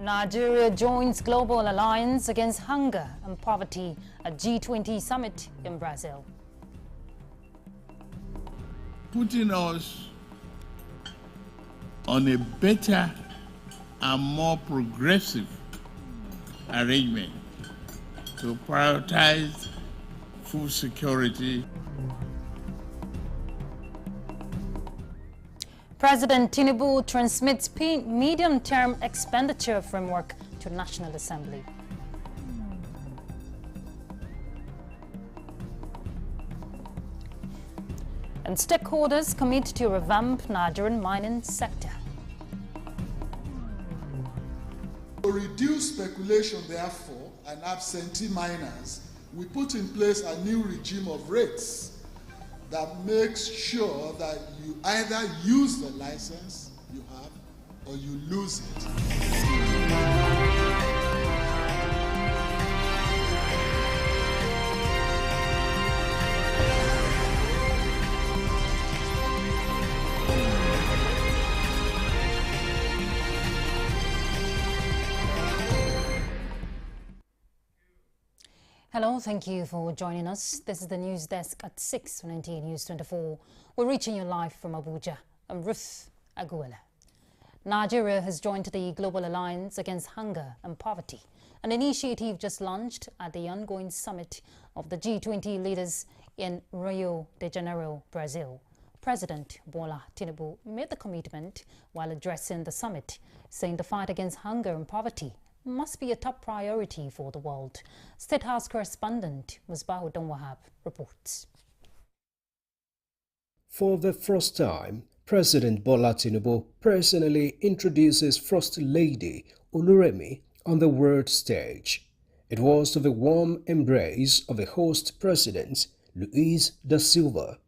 Nigeria joins Global Alliance Against Hunger and Poverty at G20 Summit in Brazil. Putting us on a better and more progressive arrangement to prioritize food security. President Tinubu transmits medium-term expenditure framework to National Assembly. And stakeholders commit to revamp Nigerian mining sector. To reduce speculation, therefore, and absentee miners, we put in place a new regime of rates that makes sure that you either use the license you have or you lose it. Hello, thank you for joining us. This is the news desk at 6 on NTA News24. We're reaching you live from Abuja. I'm Ruth Aguela. Nigeria has joined the Global Alliance Against Hunger and Poverty, an initiative just launched at the ongoing summit of the G20 leaders in Rio de Janeiro, Brazil. President Bola Tinubu made the commitment while addressing the summit, saying the fight against hunger and poverty must be a top priority for the world. State House correspondent Musbahu Donwahab reports. For the first time, President Bola Tinubu personally introduces First Lady Oluremi on the world stage. It was to the warm embrace of the host president, Luiz da Silva.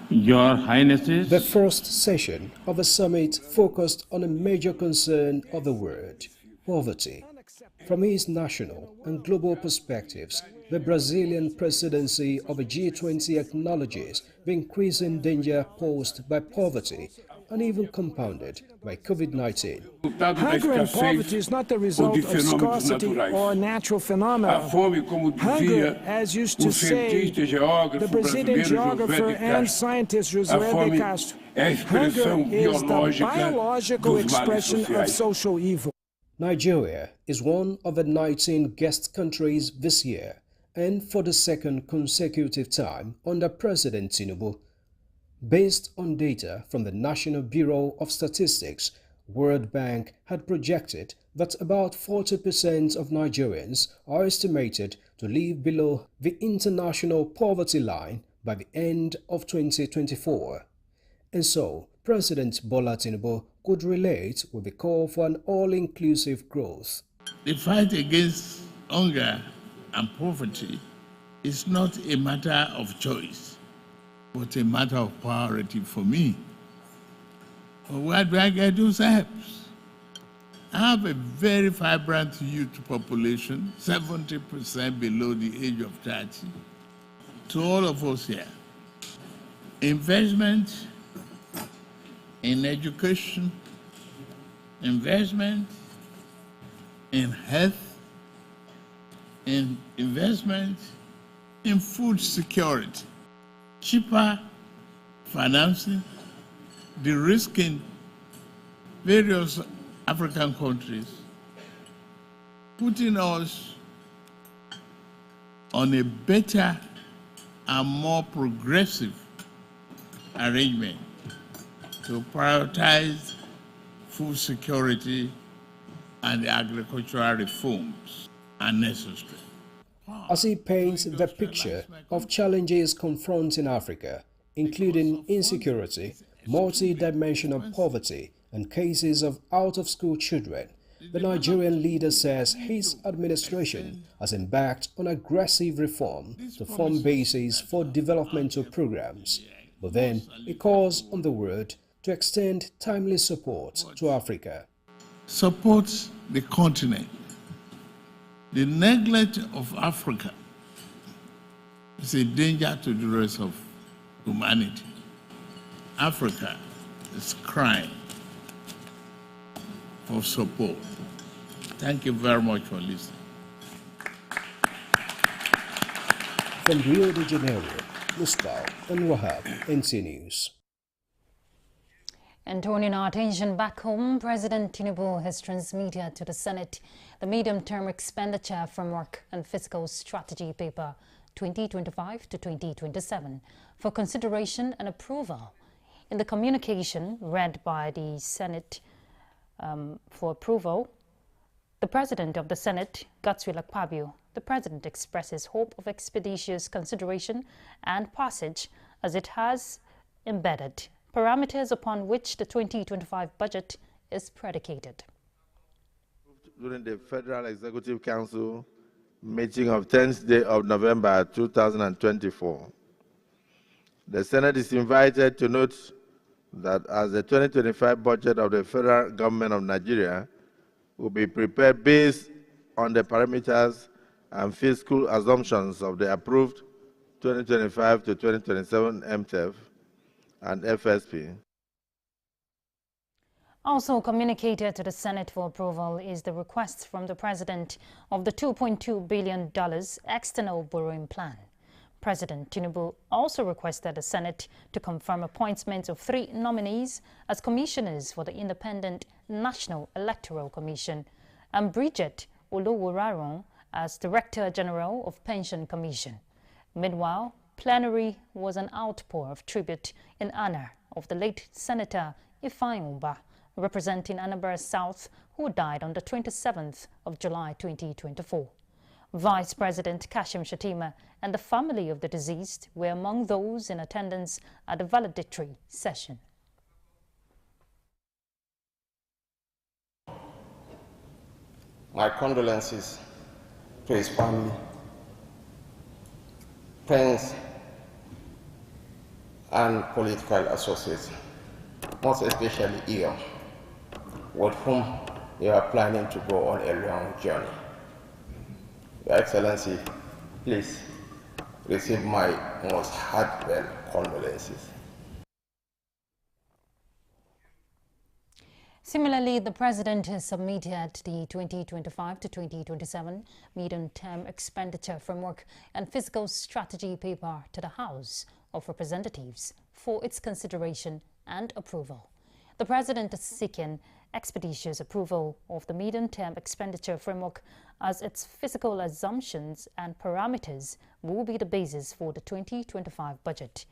Your Highnesses. The first session of the summit focused on a major concern of the world: poverty. From its national and global perspectives, the Brazilian presidency of the G20 acknowledges the increasing danger posed by poverty and even compounded by COVID-19. Hunger and poverty is not the result of scarcity or natural phenomena. Hunger, as used to say the Brazilian geographer and scientist José de Castro, hunger is the biological expression of social evil. Nigeria is one of the 19 guest countries this year, and for the second consecutive time under President Tinubu. Based on data from the National Bureau of Statistics, World Bank had projected that about 40% of Nigerians are estimated to live below the international poverty line by the end of 2024. And so, President Bola Tinubu could relate with the call for an all-inclusive growth. The fight against hunger and poverty is not a matter of choice, but a matter of priority for me. But where do I get those helps? I have a very vibrant youth population, 70% below the age of 30. To all of us here, investment in education, investment in health, investment in food security, cheaper financing, de-risking various African countries, putting us on a better and more progressive arrangement to prioritize food security and the agricultural reforms are necessary. As he paints the picture of challenges confronting Africa, including insecurity, multi-dimensional poverty, and cases of out-of-school children, the Nigerian leader says his administration has embarked on aggressive reform to form bases for developmental programs. But then he calls on the world to extend timely support to Africa. Support the continent. The neglect of Africa is a danger to the rest of humanity. Africa is crying for support. Thank you very much for listening. From Rio de Janeiro, Musbah and Wahab, NTA News. And turning our attention back home, President Tinubu has transmitted to the Senate the medium-term expenditure framework and fiscal strategy paper 2025 to 2027 for consideration and approval. In the communication read by the Senate for approval, the President of the Senate, Godswill Akpabio, the President expresses hope of expeditious consideration and passage as it has embedded parameters upon which the 2025 budget is predicated. During the Federal Executive Council meeting of 10th day of November 2024, the Senate is invited to note that as the 2025 budget of the federal government of Nigeria will be prepared based on the parameters and fiscal assumptions of the approved 2025 to 2027 MTEF and FSP. Also communicated to the Senate for approval is the request from the President of the $2.2 billion external borrowing plan. President Tinubu also requested the Senate to confirm appointments of 3 nominees as commissioners for the Independent National Electoral Commission and Bridget Olowuraron as Director General of Pension Commission. Meanwhile, plenary was an outpour of tribute in honor of the late Senator Ifeanyi Uba, representing Anambra South, who died on the 27th of July 2024. Vice President Kashim Shettima and the family of the deceased were among those in attendance at the valedictory session. My condolences to his family, friends, and political associates, most especially Iyo, with whom you are planning to go on a long journey. Your Excellency, please receive my most heartfelt condolences. Similarly, the President has submitted the 2025 to 2027 medium-term expenditure framework and fiscal strategy paper to the House of Representatives for its consideration and approval. The President is seeking expeditious approval of the medium-term expenditure framework as its fiscal assumptions and parameters will be the basis for the 2025 budget.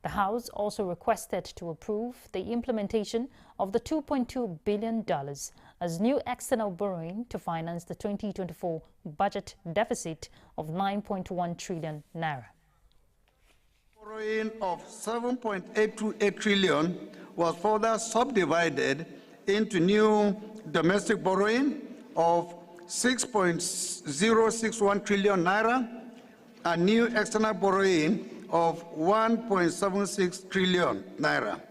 The House also requested to approve the implementation of the $2.2 billion as new external borrowing to finance the 2024 budget deficit of 9.1 trillion naira. Borrowing of 7.828 trillion was further subdivided into new domestic borrowing of 6.061 trillion naira and new external borrowing of 1.76 trillion naira.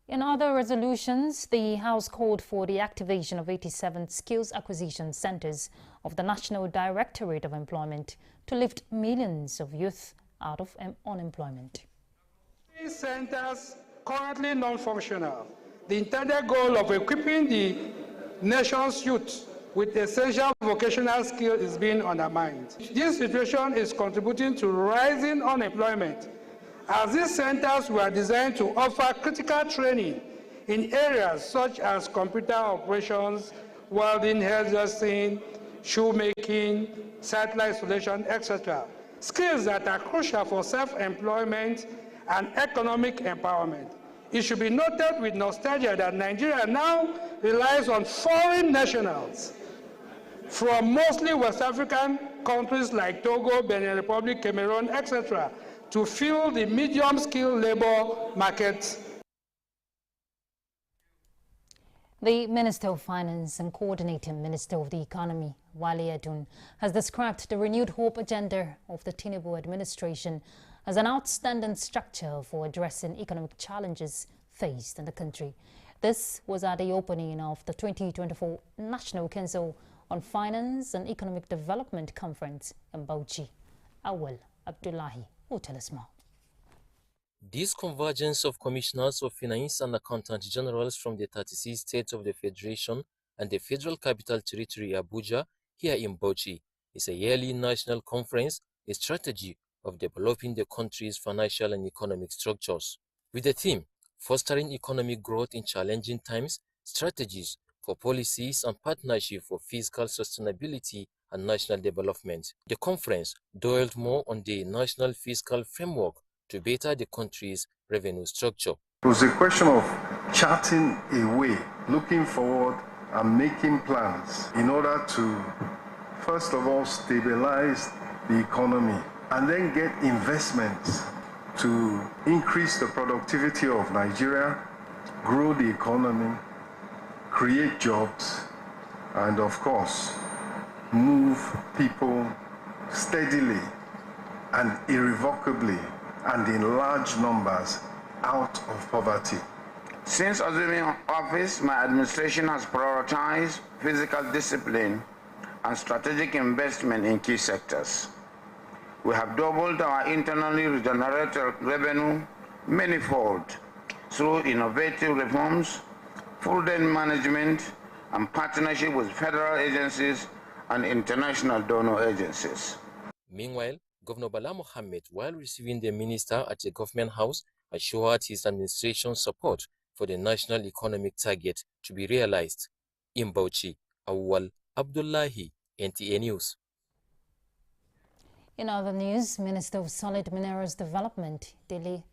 In other resolutions, the House called for the activation of 87 skills acquisition centers of the National Directorate of Employment to lift millions of youth out of unemployment. These centers, currently non-functional, the intended goal of equipping the nation's youth with essential vocational skills is being undermined. This situation is contributing to rising unemployment, as these centers were designed to offer critical training in areas such as computer operations, welding, hairdressing, shoemaking, satellite installation, etc. Skills that are crucial for self-employment and economic empowerment. It should be noted with nostalgia that Nigeria now relies on foreign nationals from mostly West African countries like Togo, Benin Republic, Cameroon, etc., to fill the medium-skilled labor market. The Minister of Finance and Coordinating Minister of the Economy, Wale Edun, has described the renewed hope agenda of the Tinubu administration as an outstanding structure for addressing economic challenges faced in the country. This was at the opening of the 2024 National Council on Finance and Economic Development Conference in Bauchi. Awal Abdullahi will tell us more. This convergence of commissioners of finance and accountant generals from the 36 states of the Federation and the Federal Capital Territory Abuja here in Bauchi is a yearly national conference, a strategy of developing the country's financial and economic structures. With the theme, Fostering Economic Growth in Challenging Times, Strategies for Policies and Partnership for Fiscal Sustainability and National Development. The conference dwelled more on the national fiscal framework to better the country's revenue structure. It was a question of charting a way, looking forward and making plans in order to, first of all, stabilize the economy and then get investments to increase the productivity of Nigeria, grow the economy, create jobs, and of course, move people steadily and irrevocably and in large numbers out of poverty. Since assuming office, my administration has prioritized physical discipline and strategic investment in key sectors. We have doubled our internally generated revenue manifold through innovative reforms, prudent management, and partnership with federal agencies and international donor agencies. Meanwhile, Governor Bala Mohammed, while receiving the minister at the government house, assured his administration's support for the national economic target to be realized. In Bauchi, Awwal Abdullahi, NTA News. In other news, Minister of Solid Minerals Development, lLIVE,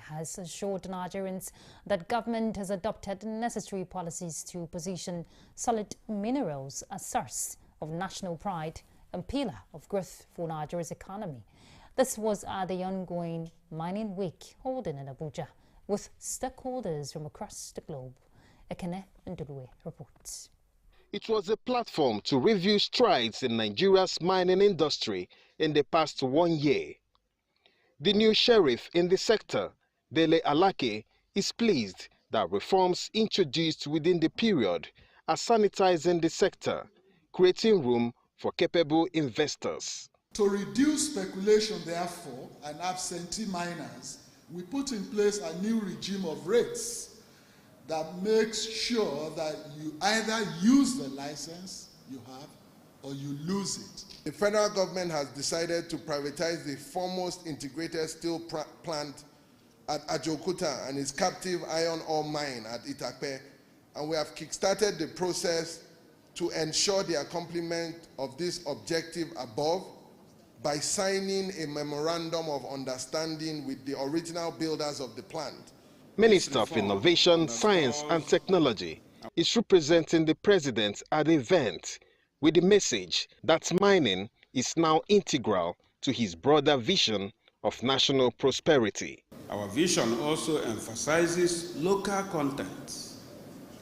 has assured Nigerians that government has adopted necessary policies to position solid minerals as source of national pride and pillar of growth for Nigeria's economy. This was at the ongoing Mining Week holding in Abuja with stakeholders from across the globe. Ekene Ndulwe reports. It was a platform to review strides in Nigeria's mining industry in the past 1 year. The new sheriff in the sector, lLIVE, is pleased that reforms introduced within the period are sanitizing the sector, creating room for capable investors. To reduce speculation, therefore, and absentee miners, we put in place a new regime of rates that makes sure that you either use the license you have or you lose it. The federal government has decided to privatize the foremost integrated steel plant at Ajokuta and its captive iron ore mine at Itakpe, and we have kickstarted the process to ensure the accomplishment of this objective above by signing a memorandum of understanding with the original builders of the plant. Minister of Innovation, Science and Technology is representing the president at the event with the message that mining is now integral to his broader vision of national prosperity. Our vision also emphasizes local content,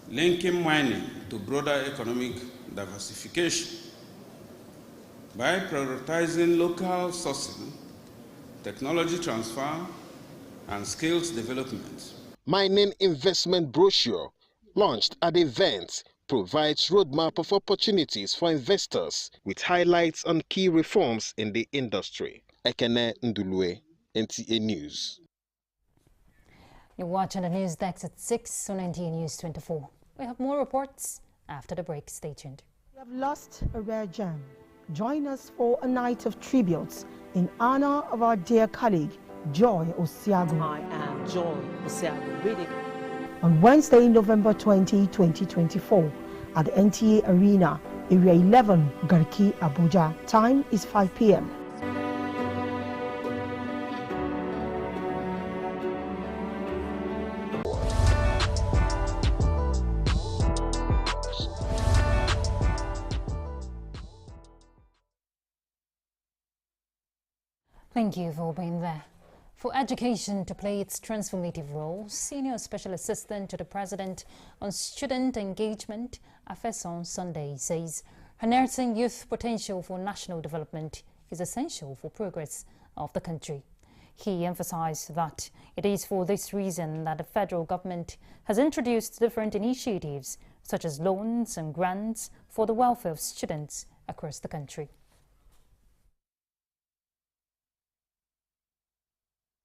linking mining to broader economic diversification by prioritizing local sourcing, technology transfer, and skills development. Mining investment brochure launched at the event provides roadmap of opportunities for investors with highlights on key reforms in the industry. Ekene Ndulwe, NTA News. You're watching the news desk at 6 on NTA News24. We have more reports after the break. Stay tuned. We have lost a rare gem. Join us for a night of tributes in honor of our dear colleague, Joy Osiagu. I am Joy Osiagu. Really. On Wednesday, November 20, 2024, at the NTA Arena, Area 11, Garki, Abuja. Time is 5 p.m. Thank you for being there. For education to play its transformative role, Senior Special Assistant to the President on Student Engagement, Afeson Sunday, says harnessing youth potential for national development is essential for progress of the country. He emphasized that it is for this reason that the federal government has introduced different initiatives such as loans and grants for the welfare of students across the country.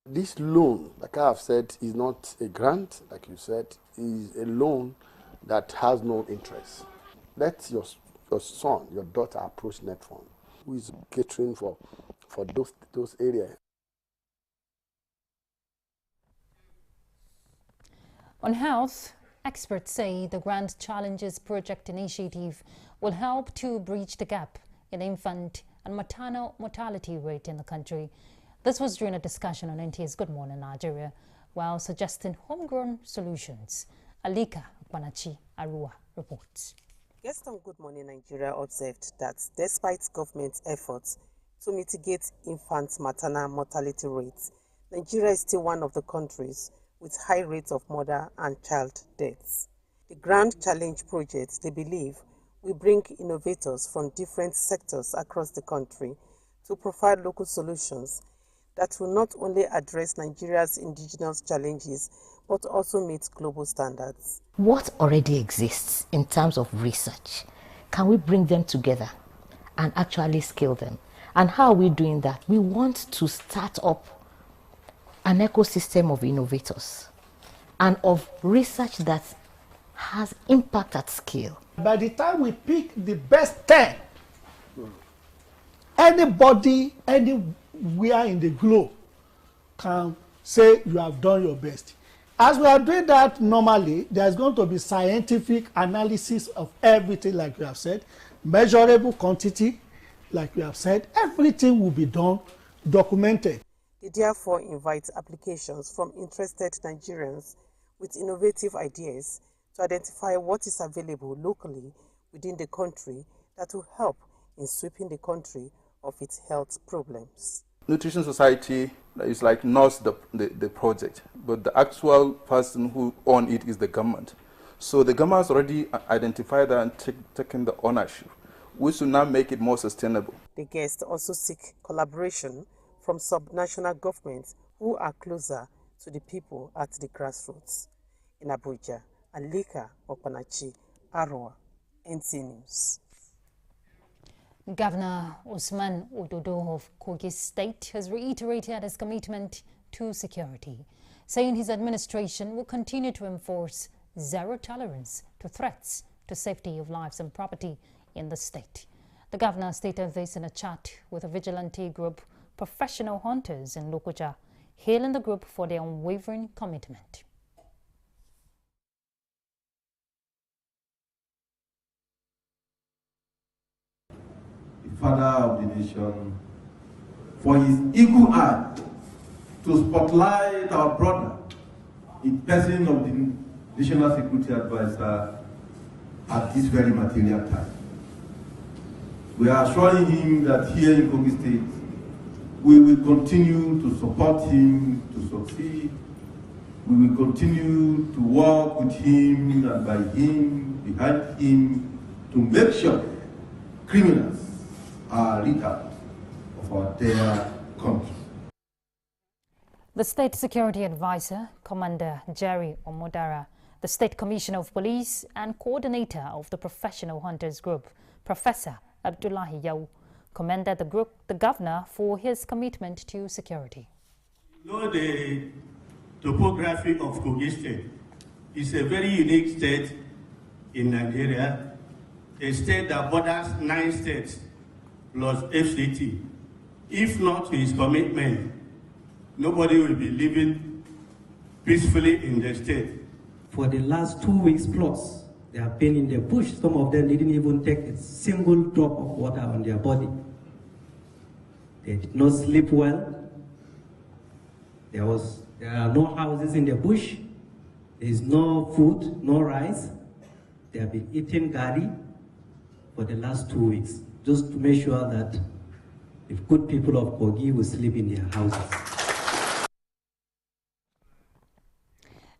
This loan, like I have said, is not a grant, like you said, is a loan that has no interest. let your son, your daughter approach Netphone, who is catering for those areas. On health, experts say the Grand Challenges Project initiative will help to bridge the gap in infant and maternal mortality rate in the country. This was during a discussion on NTA's Good Morning Nigeria, while suggesting homegrown solutions. Alika Kwanachi Arua reports. Guest on Good Morning Nigeria observed that despite government efforts to mitigate infant maternal mortality rates, Nigeria is still one of the countries with high rates of mother and child deaths. The Grand Challenge Project, they believe, will bring innovators from different sectors across the country to provide local solutions that will not only address Nigeria's indigenous challenges, but also meet global standards. What already exists in terms of research, can we bring them together and actually scale them? And how are we doing that? We want to start up an ecosystem of innovators and of research that has impact at scale. By the time we pick the best 10, anybody, anywhere in the globe can say you have done your best. As we are doing that normally, there's going to be scientific analysis of everything, like we have said, measurable quantity, like we have said, everything will be done, documented. They therefore invite applications from interested Nigerians with innovative ideas to identify what is available locally within the country that will help in sweeping the country of its health problems. Nutrition Society is like not the project, but the actual person who owns it is the government. So the government has already identified that and taken the ownership. We should now make it more sustainable. The guests also seek collaboration from subnational governments who are closer to the people at the grassroots. In Abuja, Alika Okpanachi, Arua, NTA News. Governor Usman Ododo of Kogi State has reiterated his commitment to security, saying his administration will continue to enforce zero tolerance to threats to safety of lives and property in the state. The governor stated this in a chat with a vigilante group, Professional Hunters in Lokoja, hailing the group for their unwavering commitment. Father of the nation, for his eagle eye to spotlight our brother in person of the National Security Advisor at this very material time. We are assuring him that here in Kogi State, we will continue to support him to succeed. We will continue to work with him and by him, behind him, to make sure criminals are rid out of our dear country. The State Security Advisor, Commander Jerry Omodara, the State Commissioner of Police and Coordinator of the Professional Hunters Group, Professor Abdullahi Yau, commended the governor for his commitment to security. You know, the topography of Kogi State is a very unique state in Nigeria, a state that borders 9 states plus FCT. If not his commitment, nobody will be living peacefully in the state. For the last 2 weeks plus, they have been in the bush. Some of them didn't even take a single drop of water on their body. They did not sleep well. There are no houses in the bush. There is no food, no rice. They have been eating gari for the last 2 weeks, just to make sure that the good people of Kogi will sleep in their houses.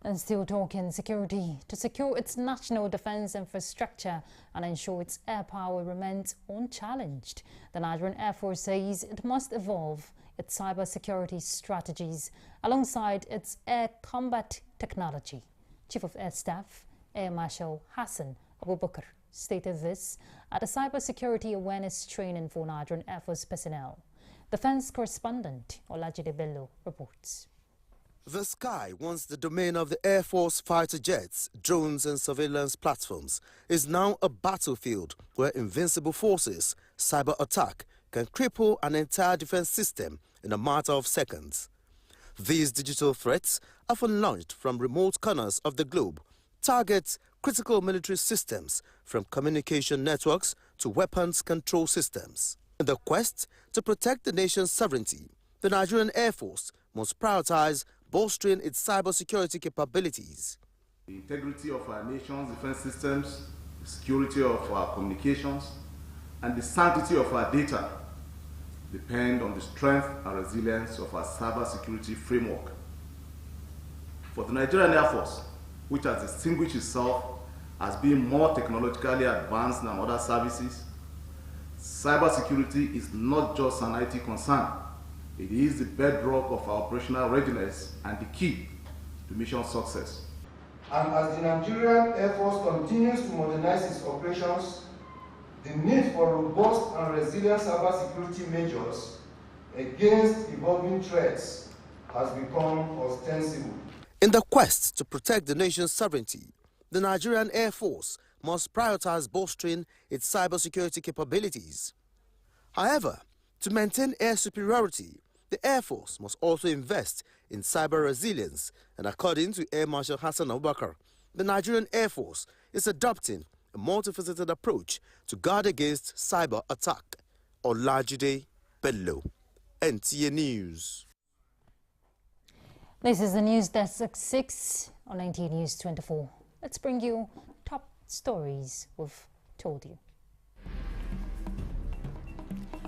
And still talking security, to secure its national defense infrastructure and ensure its air power remains unchallenged, the Nigerian Air Force says it must evolve its cybersecurity strategies alongside its air combat technology. Chief of Air Staff, Air Marshal Hassan Abubakar, stated this at a cybersecurity awareness training for Nigerian Air Force personnel. Defense correspondent Olajide Bello reports. The sky, once the domain of the Air Force fighter jets, drones and surveillance platforms, is now a battlefield where invincible forces, cyber attack, can cripple an entire defense system in a matter of seconds. These digital threats, often launched from remote corners of the globe, target critical military systems from communication networks to weapons control systems. In the quest to protect the nation's sovereignty, the Nigerian Air Force must prioritize bolstering its cybersecurity capabilities. The integrity of our nation's defense systems, the security of our communications, and the sanctity of our data depend on the strength and resilience of our cybersecurity framework. For the Nigerian Air Force, which has distinguished itself as being more technologically advanced than other services, cybersecurity is not just an IT concern. It is the bedrock of our operational readiness and the key to mission success. And as the Nigerian Air Force continues to modernize its operations, the need for robust and resilient cybersecurity measures against evolving threats has become ostensible. In the quest to protect the nation's sovereignty, the Nigerian Air Force must prioritize bolstering its cybersecurity capabilities. However, to maintain air superiority, the Air Force must also invest in cyber resilience, and according to Air Marshal Hassan Abubakar, the Nigerian Air Force is adopting a multifaceted approach to guard against cyber attack. Olajide Bello, NTA News. This is the News Desk at 6 on NTA News24. Let's bring you top stories we've told you.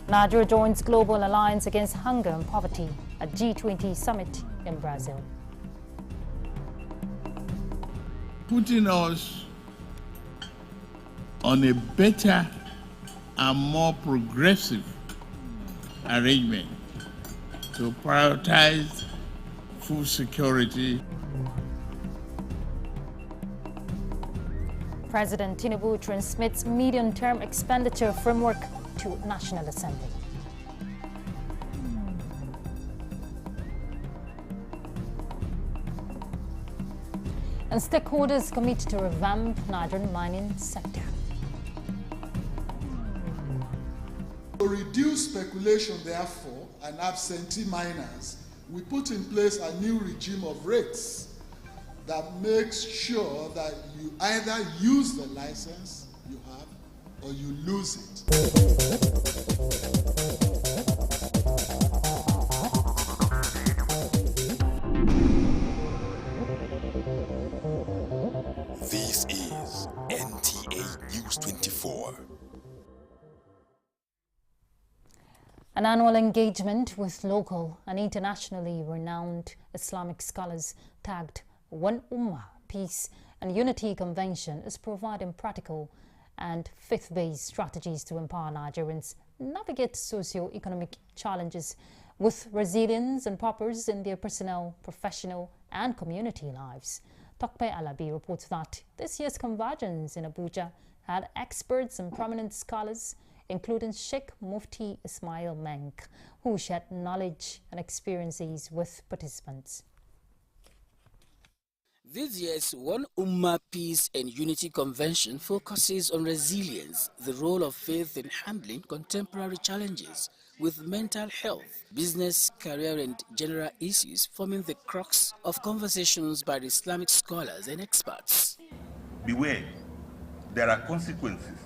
Nigeria joins Global Alliance Against Hunger and Poverty at G20 Summit in Brazil. Putting us on a better and more progressive arrangement to prioritize food security. President Tinubu transmits medium-term expenditure framework to National Assembly. And stakeholders commit to revamp Nigerian mining sector. To reduce speculation, therefore, and absentee miners, we put in place a new regime of rates that makes sure that you either use the license you have or you lose it. This is NTA News24. An annual engagement with local and internationally renowned Islamic scholars tagged One Ummah, Peace and Unity Convention is providing practical and faith-based strategies to empower Nigerians navigate socio-economic challenges with resilience and purpose in their personal, professional and community lives. Tokpe Alabi reports that this year's convergence in Abuja had experts and prominent scholars, including Sheikh Mufti Ismail Menk, who shared knowledge and experiences with participants. This year's One Ummah Peace and Unity Convention focuses on resilience, the role of faith in handling contemporary challenges with mental health, business, career and general issues forming the crux of conversations by the Islamic scholars and experts. Beware, there are consequences.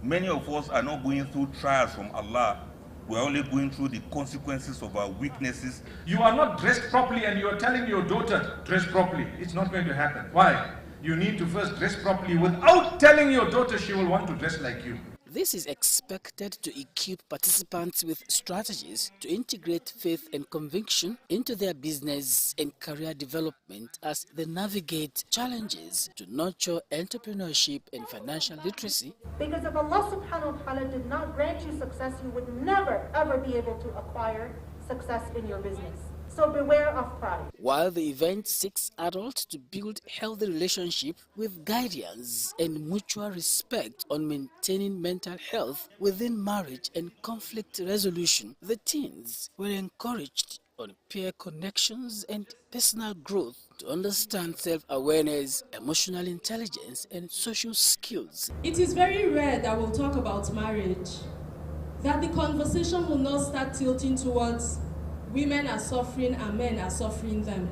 Many of us are not going through trials from Allah. We're only going through the consequences of our weaknesses. You are not dressed properly and you are telling your daughter, dress properly. It's not going to happen. Why? You need to first dress properly without telling your daughter she will want to dress like you. This is expected to equip participants with strategies to integrate faith and conviction into their business and career development as they navigate challenges to nurture entrepreneurship and financial literacy. Because if Allah subhanahu wa ta'ala did not grant you success, you would never ever be able to acquire success in your business. So beware of pride. While the event seeks adults to build healthy relationships with guidance and mutual respect on maintaining mental health within marriage and conflict resolution, the teens were encouraged on peer connections and personal growth to understand self-awareness, emotional intelligence, and social skills. It is very rare that we'll talk about marriage, that the conversation will not start tilting towards women are suffering and men are suffering them.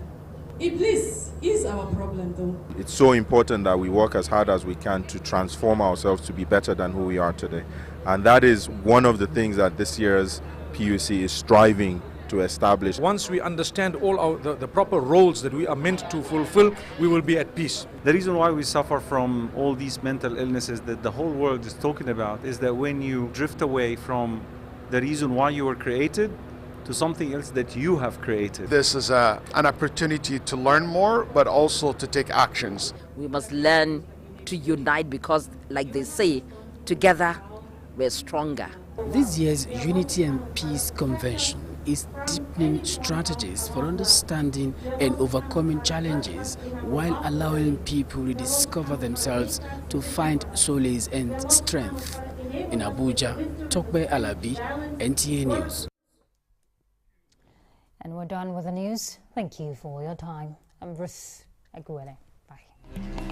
Iblis is our problem, though. It's so important that we work as hard as we can to transform ourselves to be better than who we are today. And that is one of the things that this year's PUC is striving to establish. Once we understand all the proper roles that we are meant to fulfill, we will be at peace. The reason why we suffer from all these mental illnesses that the whole world is talking about is that when you drift away from the reason why you were created to something else that you have created. This is an opportunity to learn more, but also to take actions. We must learn to unite because, like they say, together we're stronger. This year's Unity and Peace Convention is deepening strategies for understanding and overcoming challenges while allowing people to discover themselves to find solace and strength. In Abuja, Tokbe Alabi, NTA News. And we're done with the news. Thank you for your time. I'm Ruth Aguele. Bye.